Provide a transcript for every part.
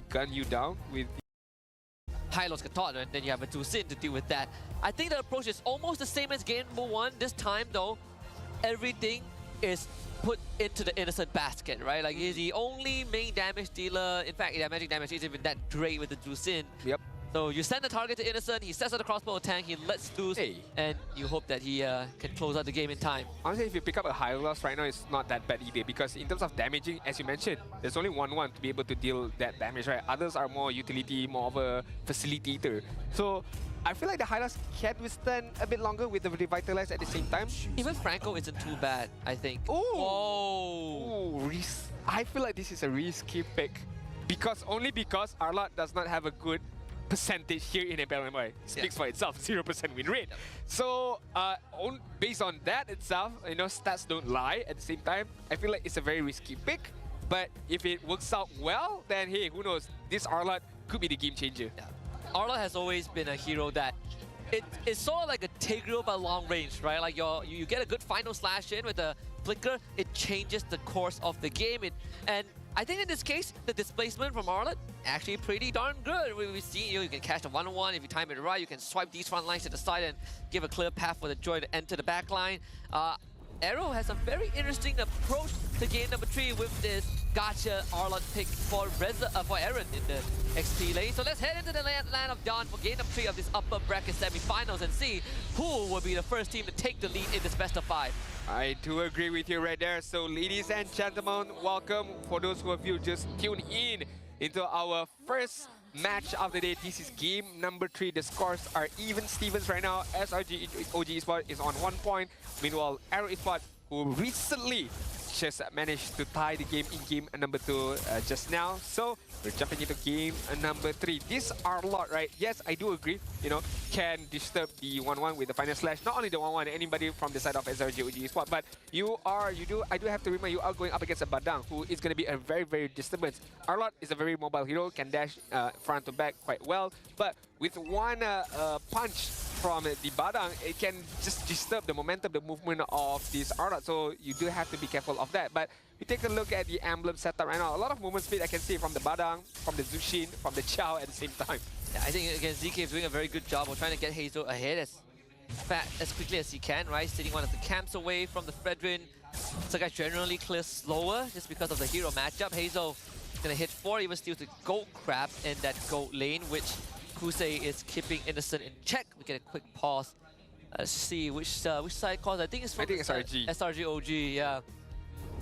gun you down with Hylos Katot, and then you have a Jusin to deal with that. I think the approach is almost the same as game number 1. This time though, everything is put into the innocent basket, right? Like he's the only main damage dealer. In fact, magic damage isn't even that great with the Jusin. Yep. So you send the target to Innocent, he sets out the crossbow tank, he lets loose, and you hope that he can close out the game in time. Honestly, if you pick up a high loss right now, it's not that bad either, because in terms of damaging, as you mentioned, there's only one to be able to deal that damage, right? Others are more utility, more of a facilitator. So I feel like the high loss can withstand a bit longer with the revitalize at the same time. Even Franco isn't too bad, I think. Oh, I feel like this is a risky pick, only because Arlot does not have a good percentage here in MLB. Speaks for itself, 0% win rate. So based on that itself, you know, stats don't lie. At the same time, I feel like it's a very risky pick. But if it works out well, then hey, who knows? This Arlot could be the game changer. Yeah. Arlot has always been a hero that it's sort of like a Tigreal but long range, right? Like you get a good final slash in with a flicker, it changes the course of the game. And I think in this case, the displacement from Arlot actually pretty darn good. We've seen you can catch the 1-on-1 if you time it right. You can swipe these front lines to the side and give a clear path for the Joy to enter the back line. Aero has a very interesting approach to game number 3 with this gotcha Arlot pick for Aaron in the XP lane. So let's head into the land of Dawn for game number 3 of this upper bracket semifinals and see who will be the first team to take the lead in this best of 5. I do agree with you right there. So ladies and gentlemen, welcome. For those of you just tuned in into our first match of the day. This is game number 3. The scores are even Stevens right now. SRG OG Esports is on 1 point. Meanwhile, Aero Esports, who recently just managed to tie the game in game number 2 just now. So we're jumping into game number 3. This Arlot, right? Yes, I do agree. You know, can disturb the 1-1 with the final slash. Not only the 1-1, anybody from the side of SRG OG Esports, but I do have to remind you are going up against a Badang, who is going to be a very disturbance. Arlot is a very mobile hero, can dash front to back quite well, but with one punch from the Badang, it can just disturb the momentum, the movement of this Arlot. So you do have to be careful of that. But we take a look at the emblem setup right now. A lot of movement speed I can see from the Badang, from the Zushin, from the Chow at the same time. Yeah, I think again ZK is doing a very good job of trying to get Hazel ahead as quickly as he can, right? Sitting one of the camps away from the Fredrin. So guys generally clear slower just because of the hero matchup. Hazel is gonna hit 4, even steals the gold crab in that gold lane, which Kusei is keeping Innocent in check. We get a quick pause. Let's see which side calls. I think it's from SRG. SRG OG, yeah.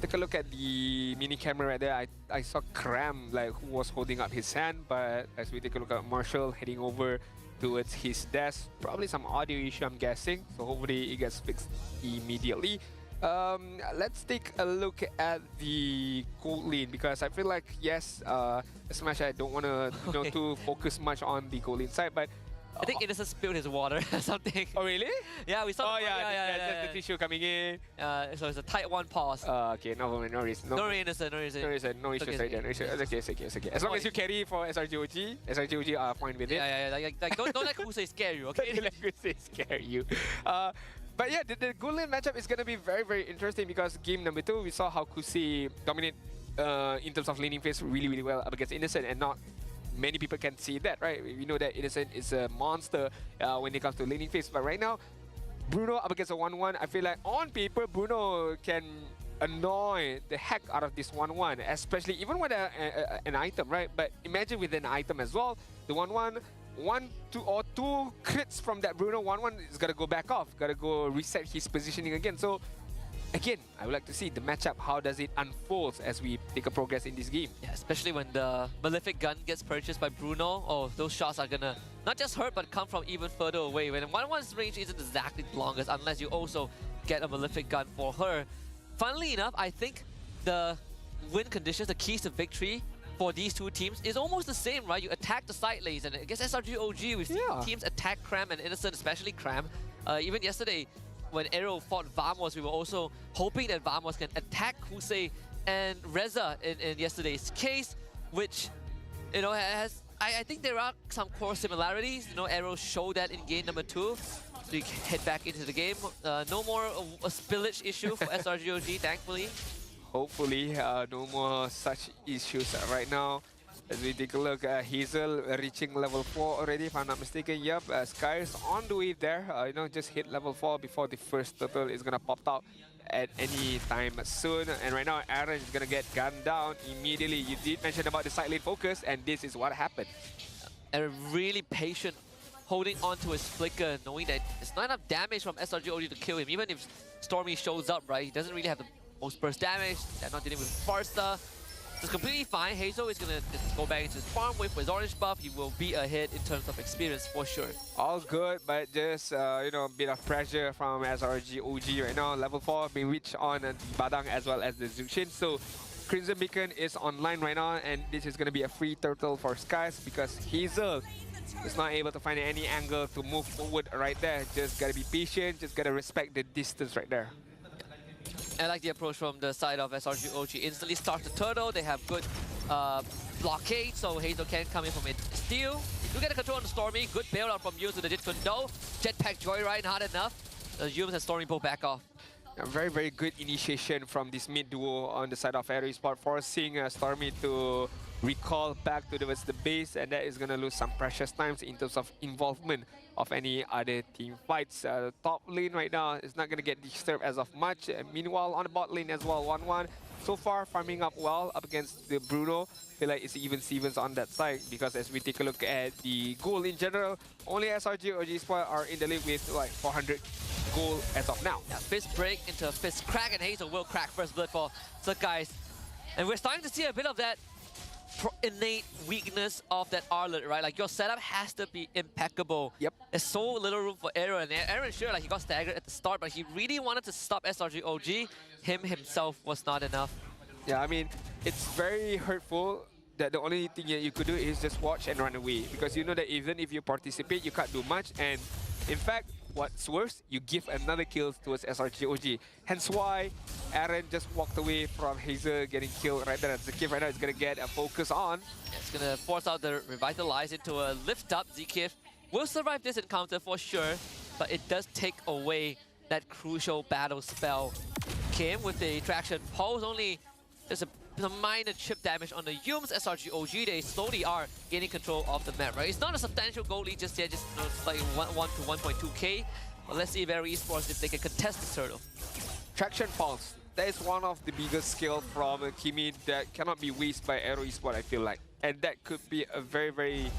Take a look at the mini camera right there. I saw Cram like who was holding up his hand, but as we take a look at Marshall heading over towards his desk, probably some audio issue I'm guessing. So hopefully it gets fixed immediately. Let's take a look at the gold lane, because I feel like yes, as much as I don't want to to focus much on the gold lane side, but I think Innocent spilled his water or something. Oh really? Yeah, we saw. Oh yeah, the tissue coming in. So it's a tight 1 pause. Okay, no worries. No Innocent, no issues right there. It's okay. As long as you carry for SRG are fine with it. Yeah. Like don't let Kusei scare you, okay? Don't let Kusei scare you. But yeah, the gold lane matchup is going to be very interesting, because game number 2, we saw how Kusei dominate in terms of laning phase really well up against Innocent, and not many people can see that, right? We know that Innocent is a monster when it comes to laning phase, but right now, Bruno up against a 1-1, I feel like on paper, Bruno can annoy the heck out of this 1-1, especially even with an item, right? But imagine with an item as well, the 1-1, 2 crits from that Bruno 1-1 is gotta go back off, gotta go reset his positioning again. So again, I would like to see the matchup, how does it unfold as we take a progress in this game. Yeah, especially when the Malefic gun gets purchased by Bruno. Oh, those shots are gonna not just hurt, but come from even further away. When 1-1's range isn't exactly the longest, unless you also get a Malefic gun for her. Funnily enough, I think the win conditions, the keys to victory for these two teams is almost the same, right? You attack the side lanes, and against SRG OG, we've seen teams attack Cram and Innocent, especially Cram. Even yesterday, when Aero fought Vamos, we were also hoping that Vamos can attack Kusei and Reza in yesterday's case, which, you know, I think there are some core similarities. You know, Aero showed that in game number 2. So you can head back into the game. No more a spillage issue for SRG OG, thankfully. Hopefully, no more such issues right now. As we take a look, Hazel reaching level 4 already, if I'm not mistaken. Yep, Sky is on the way there. Just hit level 4 before the first turtle is gonna pop out at any time soon. And right now, Aaron is gonna get gunned down immediately. You did mention about the side lane focus, and this is what happened. Aaron really patient, holding on to his flicker, knowing that it's not enough damage from SRG OG to kill him. Even if Stormy shows up, right, he doesn't really have the most burst damage. They're not dealing with Farsta. It's completely fine. Hazel is gonna just go back into his farm with his orange buff. He will be ahead in terms of experience for sure. All good, but just a bit of pressure from SRG OG right now. Level 4 being reached on the Badang as well as the Zuxin. So Crimson Beacon is online right now, and this is gonna be a free turtle for Skies because Hazel is not able to find any angle to move forward right there. Just gotta be patient. Just gotta respect the distance right there. I like the approach from the side of SRG OG. Instantly start the turtle. They have good blockade, so Hazel can come in from it. Steal. You get a control on the Stormy. Good bailout from Yums with the Dit Kundo. Jetpack Joyride, not enough. The Yums and Stormy both back off. A very, very good initiation from this mid duo on the side of Aero Esports, forcing Stormy to recall back towards the base, and that is going to lose some precious times in terms of involvement of any other team fights. Top lane right now is not going to get disturbed as of much. Meanwhile, on the bot lane as well, 1-1. So far, farming up well up against the Bruno. Feel like it's even Stevens on that side, because as we take a look at the goal in general, only SRG or G-Spot are in the league with like 400 goal as of now. Yeah, fist break into a fist crack, and Hazel will crack first blood for the guys. And we're starting to see a bit of that innate weakness of that Arlet, right? Like, your setup has to be impeccable. Yep. There's so little room for error, and Aaron, sure, like, he got staggered at the start, but he really wanted to stop SRG OG. Him himself was not enough. Yeah, I mean, it's very hurtful that the only thing that you could do is just watch and run away, because you know that even if you participate, you can't do much, and in fact, what's worse, you give another kill towards SRG OG. Hence why Aaron just walked away from Hazel getting killed right there. Zekif right now is going to get a focus on. Yeah, it's going to force out the Revitalize into a lift up. Zekif will survive this encounter for sure, but it does take away that crucial battle spell. Kim with the traction pulse, only there's a minor chip damage on the Yums. SRG OG, they slowly are gaining control of the map, right? It's not a substantial goal lead just yet, just like 1 to 1.2k. But let's see Aero Esports if they can contest this turtle. Traction pulse. That is one of the biggest skill from Kimi that cannot be wasted by Aero Esports, I feel like. And that could be a very, very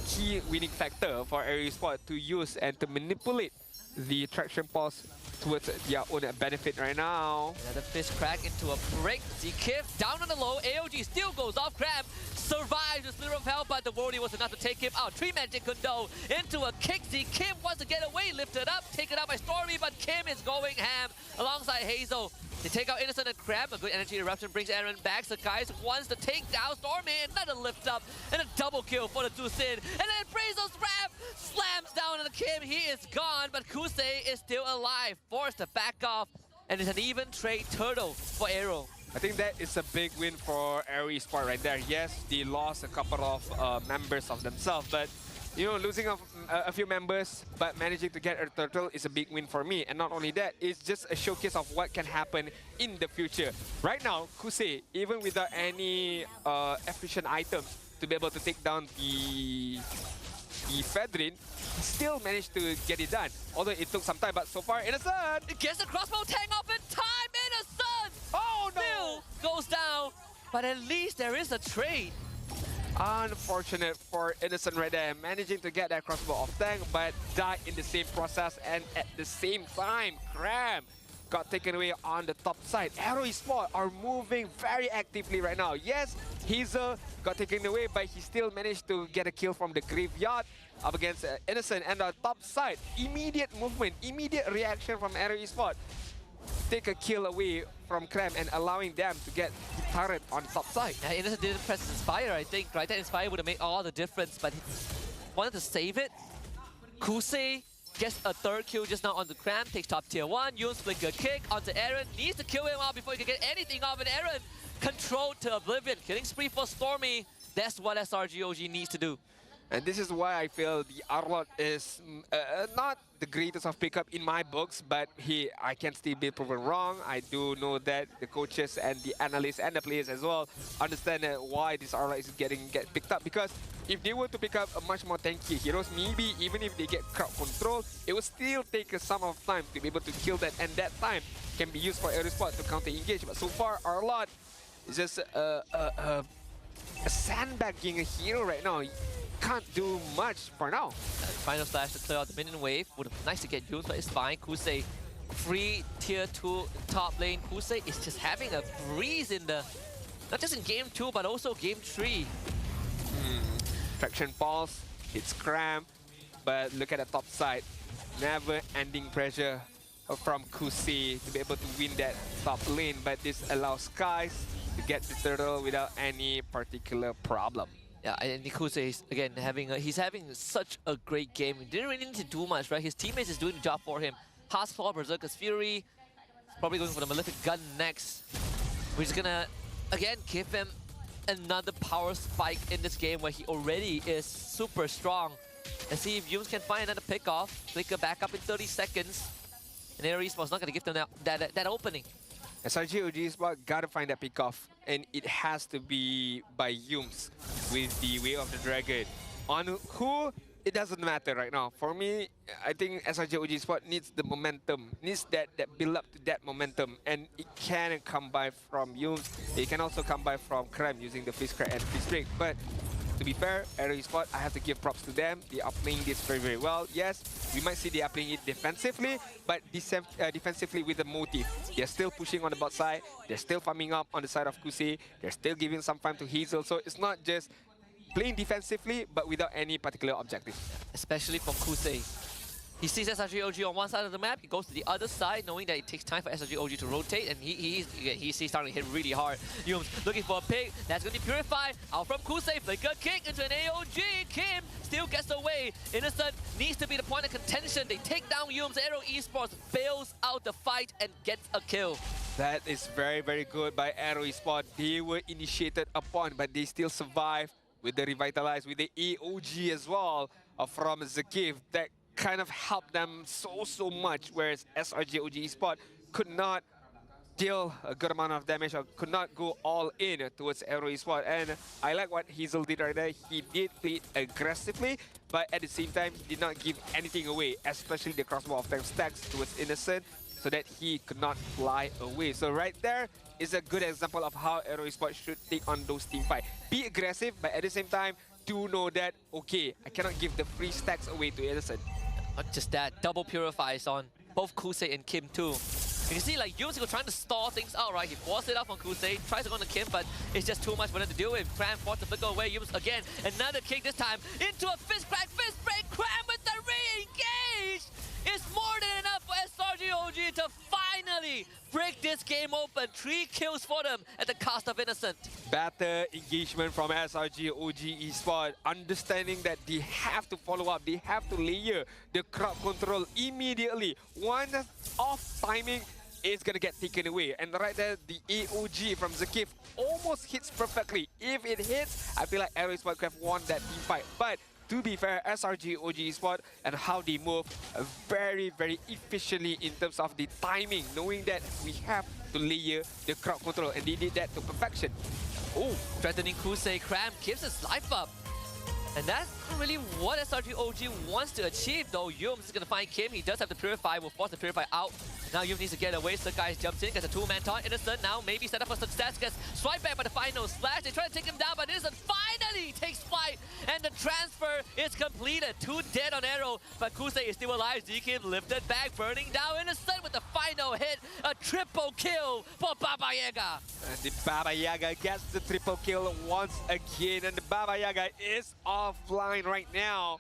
key winning factor for Aero Esports to use and to manipulate the traction pulse towards their own benefit right now. Another fist crack into a break. Zekif down on the low. AOG still goes off. Cram survives the slither of hell, but the warning was enough to take him out. Tree Magic Kundo into a kick. Zekif wants to get away, lifted up, taken out by Stormy, but Kim is going ham alongside Hazel. They take out Innocent and Crab. A good energy eruption brings Aaron back. Sakai's wants to take down Stormy. Another lift up and a double kill for the Zusin. And then Brazos Rap slams down on the Kim. He is gone, but Kusei is still alive. Forced to back off. And it's an even trade turtle for Aero. I think that is a big win for Aero Esports right there. Yes, they lost a couple of members of themselves, but you know, losing a few members but managing to get a turtle is a big win for me. And not only that, it's just a showcase of what can happen in the future. Right now, Kusei, even without any efficient items to be able to take down the Fedrin, still managed to get it done. Although it took some time, but so far, Innocent! It gets the crossbow tang off in time! Innocent! Oh no! Still goes down, but at least there is a trade. Unfortunate for Innocent right there, managing to get that crossbow off tank, but died in the same process, and at the same time, Cram got taken away on the top side. Aero Esports are moving very actively right now. Yes, Hazel got taken away, but he still managed to get a kill from the graveyard up against Innocent. And on the top side, immediate movement, immediate reaction from Aero Esports. Take a kill away from Cram and allowing them to get the turret on the top side. Yeah, Innocent didn't press Inspire, I think, right? That Inspire would have made all the difference, but he wanted to save it. Kusei gets a third kill just now on the Cram, takes top tier 1, Yoon flicker kick onto Aaron, needs to kill him out before he can get anything off, and Aaron controlled to oblivion. Killing spree for Stormy, that's what SRG OG needs to do. And this is why I feel the Arlot is not the greatest of pickup in my books, but I can still be proven wrong. I do know that the coaches and the analysts and the players as well understand why this Arlot is get picked up. Because if they were to pick up a much more tanky heroes, maybe even if they get crowd control, it will still take some of time to be able to kill that, and that time can be used for Aero Esports to counter engage. But so far, Arlot is just a sandbagging hero right now. Can't do much for now. Final slash to clear out the minion wave. Would have been nice to get used, but it's fine. Kusei, free tier 2 top lane. Kusei is just having a breeze in the, not just in game 2, but also game 3. Traction pulse, it's cramp, but look at the top side. Never-ending pressure from Kusei to be able to win that top lane, but this allows Skies to get the turtle without any particular problem. Yeah, and Kusei is again he's having such a great game. He didn't really need to do much, right? His teammates is doing the job for him. Haspor, Berserker's Fury, probably going for the Malefic Gun next, which is gonna again give him another power spike in this game where he already is super strong. Let's see if Yumes can find another pick off. Flicker back up in 30 seconds. And Aero Esports not gonna give them that opening. SRG OG Esports gotta find that pick off, and it has to be by Yumes with the Way of the Dragon. On who, it doesn't matter right now. For me, I think SRG OG Esports needs the momentum, needs that build up to that momentum, and it can come by from Yumes. It can also come by from Krem using the Freeze Crack and Freeze Break. But to be fair, Aero Esports, I have to give props to them. They are playing this very, very well. Yes, we might see they are playing it defensively, but defensively with a motive. They're still pushing on the bot side. They're still farming up on the side of Kusei. They're still giving some time to Hazel. So it's not just playing defensively, but without any particular objective. Especially for Kusei. He sees SRG OG on one side of the map, he goes to the other side, knowing that it takes time for SRG OG to rotate, and he's starting to hit really hard. Yumes looking for a pick, that's going to be purified. Out from Kusei, flicker kick into an AOG. Kim still gets away. Innocent needs to be the point of contention. They take down Yumes. Aero Esports bails out the fight and gets a kill. That is very, very good by Aero Esports. They were initiated upon, but they still survive with the Revitalize, with the AOG as well from Zakif. That kind of helped them so much, whereas SRG OG Esports could not deal a good amount of damage or could not go all in towards Aero Esports. And I like what Hazel did right there. He did play aggressively, but at the same time, he did not give anything away, especially the crossbow of time stacks towards Innocent, so that he could not fly away. So right there is a good example of how Aero Esports should take on those team fight. Be aggressive, but at the same time, do know that, okay, I cannot give the free stacks away to Innocent. Not just that, double purifies on both Kusei and Kim too. You can see like Yumes trying to stall things out, right? He forced it up on Kusei, tries to go on to Kim, but it's just too much for them to deal with. Cram forced to flicker away. Yumes again, another kick this time into a fist crack, fist break. Cram with the re-engage! It's more than enough for SRG OG to finally break this game open. 3 kills for them at the cost of Innocent. Better engagement from SRG OG Esports, understanding that they have to follow up, they have to layer the crowd control immediately. One off timing is gonna get taken away. And right there, the AOG from Zakif almost hits perfectly. If it hits, I feel like Aero Esports could have won that team fight. But to be fair, SRG OG Esports and how they move very, very efficiently in terms of the timing, knowing that we have to layer the crowd control, and they did that to perfection. Oh, threatening Kusei. Cram gives his life up. And that's not really what SRG OG wants to achieve, though. Yumes is going to find Kim. He does have to purify. Will force the purify out. Now Yumes needs to get away. So the guy jumps in, gets a 2-man taunt. Innocent now maybe set up for success. Gets swiped back by the final slash. They try to take him down, but Innocent finally takes flight. And the transfer is completed. 2 dead on Aero, but Kusei is still alive. ZK lifted back, burning down Innocent with the final hit. A triple kill for Baba Yaga. And the Baba Yaga gets the triple kill once again. And the Baba Yaga is offline right now.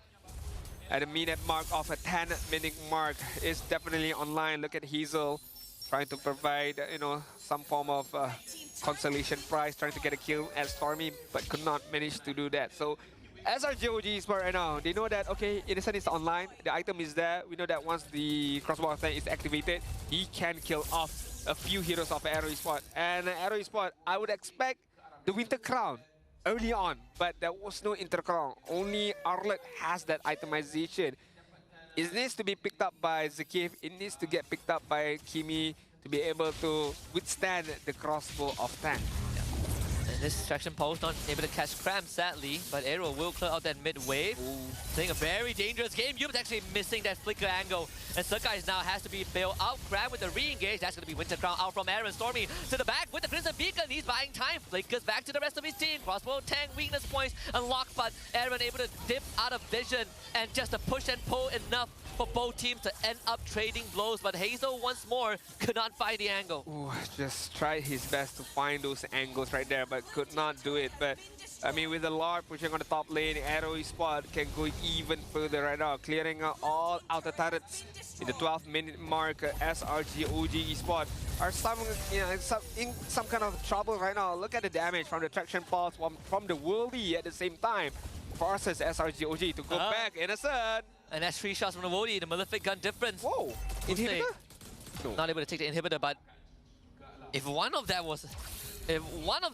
At a minute mark of a 10-minute mark is definitely online. Look at Hazel trying to provide, some form of consolation prize, trying to get a kill at Stormy, but could not manage to do that. So SRG OG Esports right now, they know that, okay, Innocent is online, the item is there. We know that once the crossbow attack is activated, he can kill off a few heroes of Aero Esports. And Aero Esports, I would expect the Winter Crown early on, but there was no intercrown. Only Arlet has that itemization. It needs to be picked up by Zakif. It needs to get picked up by Kimi to be able to withstand the crossbow of Tank. And this distraction pulse not able to catch Cram, sadly, but Aero will clear out that mid wave. Playing a very dangerous game. Yub's actually missing that flicker angle. And Surkais now has to be bailed out. Cram with the re-engage. That's going to be Winter Crown out from Aaron. Stormy to the back with the Crimson Beacon. He's buying time. Flickers back to the rest of his team. Crossbow, tank, weakness points, unlocked, but Aaron able to dip out of vision and just to push and pull enough for both teams to end up trading blows. But Hazel once more could not find the angle. Ooh, just tried his best to find those angles right there, but could not do it. But I mean, with the Lord pushing on the top lane, Aero Esports can go even further right now, clearing out all outer turrets. In the 12th minute mark, SRG OG Esports are in some kind of trouble right now. Look at the damage from the traction pulse from the Worldy at the same time. Forces SRG OG to go back, Innocent. And that's 3 shots from the Worldy, the Malefic gun difference. Whoa, inhibitor? No. Not able to take the inhibitor, but if one of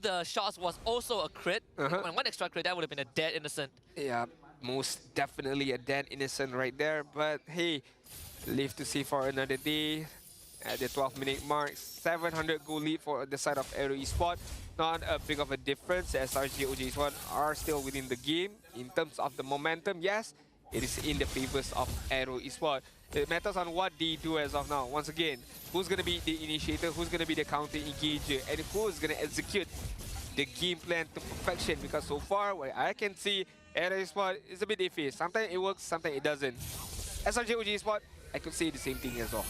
the shots was also a crit, one extra crit, that would have been a dead Innocent. Yeah, most definitely a dead Innocent right there. But hey, live to see for another day. At the 12th minute mark, 700 goal lead for the side of Aero Esports. Not a big of a difference. SRG OG Esports are still within the game. In terms of the momentum, yes, it is in the favors of Aero Esports. It matters on what they do as of now. Once again, who's going to be the initiator, who's going to be the counter engager, and who's going to execute the game plan to perfection. Because so far, what I can see, Aero Esports is a bit iffy. Sometimes it works, sometimes it doesn't. SRG OG Esports, I could say the same thing as well.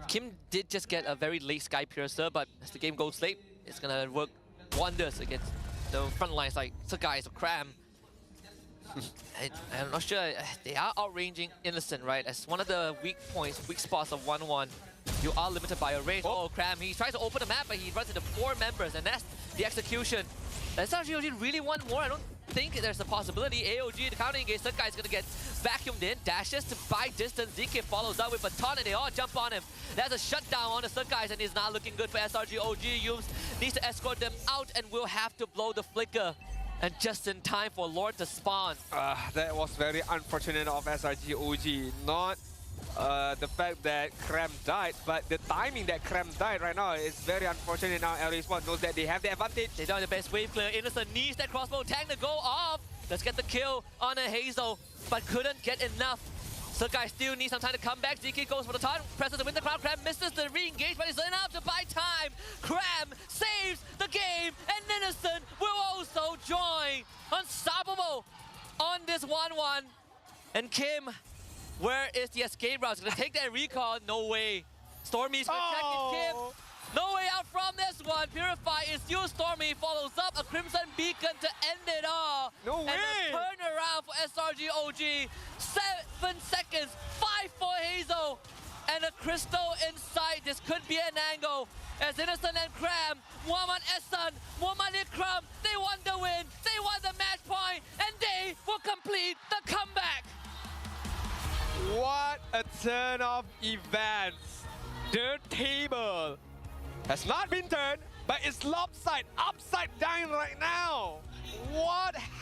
Kim did just get a very late Sky Piercer, but as the game goes late, it's going to work wonders against the front lines like Surkais or Cram. I'm not sure, they are outranging Innocent, right? As one of the weak spots of 1-1, you are limited by a range. Oh, Cram, he tries to open the map, but he runs into 4 members, and that's the execution. SRG really want more. I don't think there's a possibility. AOG, the counter engage, that guy's gonna get vacuumed in. Dashes to buy distance. ZK follows up with Baton, and they all jump on him. There's a shutdown on the Sun guys, and it's not looking good for SRG. OG needs to escort them out, and will have to blow the flicker. And just in time for Lord to spawn. That was very unfortunate of SRG OG. Not the fact that Cram died, but the timing that Cram died right now is very unfortunate. Now Aero Esports knows that they have the advantage. They done the best wave clear. Innocent needs that crossbow tank to go off. Let's get the kill on a Hazel, but couldn't get enough. Surkais still needs some time to come back. ZK goes for the taunt, presses the winter crown. Cram misses the re-engage, but it's enough to buy time. Cram saves the game, and Innocent will also join. Unstoppable on this 1-1. And Kim, where is the escape route? He's gonna take that recall. No way. Stormy's protecting Kim. No way out from this one. Purify is still Stormy. Follows up a Crimson Beacon to end it all. No way. And a turnaround for SRG OG. 7 seconds. 5 for Hazel. And a crystal inside. This could be an angle. As Innocent and Cram, Muhammad Ehsan, Muhammad Ikram, they won the win. They won the match point. And they will complete the comeback. What a turn of events. The table has not been turned, but it's lopsided, upside down right now. What happened?